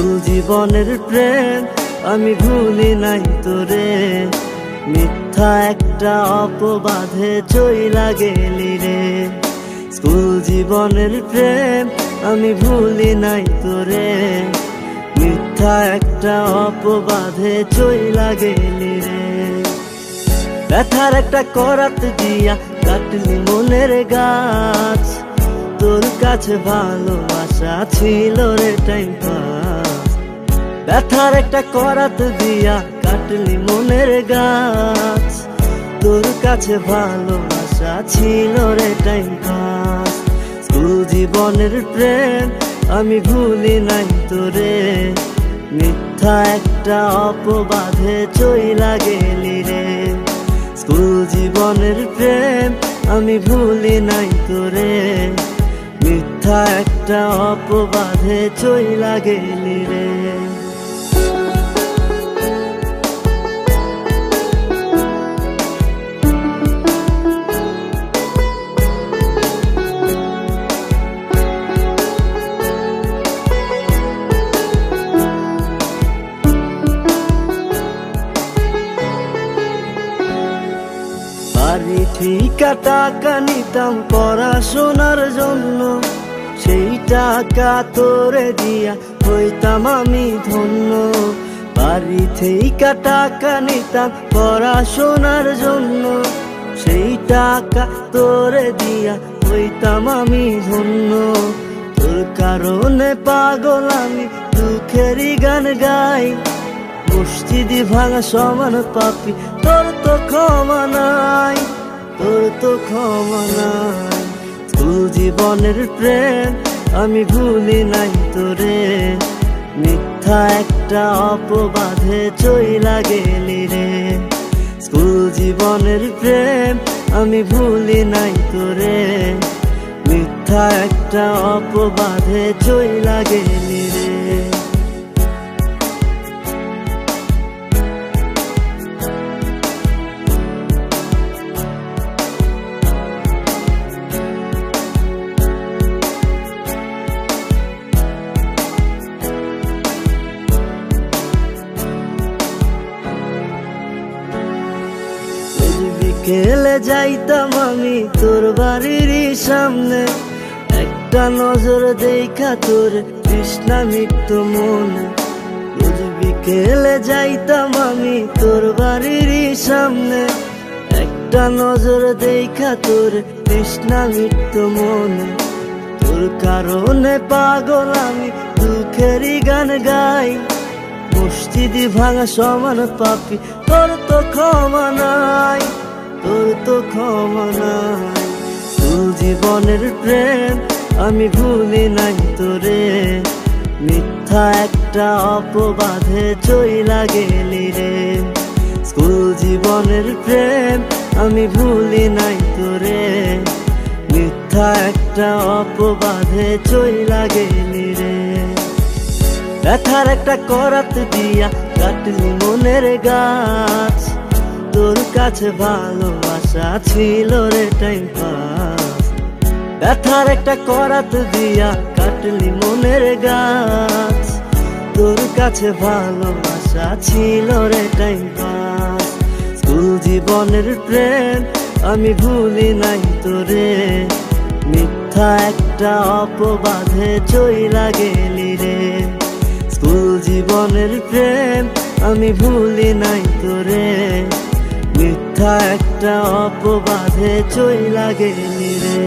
School জীবনের প্রেম আমি ভুলি নাই তোরে, মিথ্যা একটা অপবাদে চইলা গেলি রে। স্কুল জীবনের প্রেম আমি ভুলি নাই তোরে, মিথ্যা একটা অপবাদে চইলা গেলি রে। ব্যথার একটা করাত দিয়া কাটলি মনের গাছ, তোর কাছে ভালোবাসা ছিল রে টাইম পাস। ব্যথার একটা করাত দিয়া কাটলি মনের গাছ, তোর কাছে ভালোবাসা ছিল রে টাইম পাস। স্কুল জীবনের প্রেম আমি ভুলি নাই তোরে, মিথ্যা একটা অপবাদে চইলা গেলি রে। স্কুল জীবনের প্রেম আমি ভুলি নাই তোরে, মিথ্যা একটা অপবাদে চইলা গেলি রে। বাড়ি ঠিকা টাকা নিতাম পড়াশোনার জন্য, সেই টাকা তোরে দিয়া হইতাম আমি ধন্য। বাড়ি ঠিকা টাকা নিতাম পড়াশোনার জন্য, সেই টাকা তোরে দিয়া হইতাম আমি ধন্য। তোর কারণে পাগল আমি দুঃখেরই গান গাই, মসজিদি ভাঙা সমান পাপি তোর তো ক্ষমা নাই, তোর তো ক্ষমা নাই। স্কুল জীবনের প্রেম আমি ভুলি নাই তোরে, মিথ্যা একটা অপবাদে চইলা গেলি রে। স্কুল জীবনের প্রেম আমি ভুলি নাই তোরে, মিথ্যা একটা অপবাদে চইলা গেলি রে। বিকেলে যাইতাম আমি তোর বাড়ির সামনে, একটা নজর দেখা তোর তৃষ্ণা মিটতো মনে। রোজ বিকেলে যাইতাম আমি তোর বাড়ির সামনে, একটা নজর দেখা তোর তৃষ্ণা মিটতো মনে। তোর কারণে পাগল আমি দুঃখেরই গান গাই, মসজিদি ভাঙা সমান পাপি তোর তো ক্ষমা নাই, তোর তো ক্ষমা নাই। স্কুল জীবনের প্রেম আমি ভুলি নাই তোরে, মিথ্যা একটা অপবাদে চইলা গেলি রে। স্কুল জীবনের প্রেম আমি ভুলি নাই তোরে, মিথ্যা একটা অপবাদে চইলা গেলি রে। ব্যথার একটা করাত দিয়া কাটলি মনের গাছ, তোর কাছে ভালোবাসা ছিল রে টাইম পাস। ব্যথার একটা করাত দিয়া কাটলি মনের গাছ, তোর কাছে ভালোবাসা ছিল রে টাইম পাস। স্কুল জীবনের প্রেম আমি ভুলি নাই তোরে, মিথ্যা একটা অপবাদে চইলা গেলি রে। স্কুল জীবনের প্রেম আমি ভুলি নাই তোরে, মিথ্যা একটা অপবাদে চইলা গেলি রে।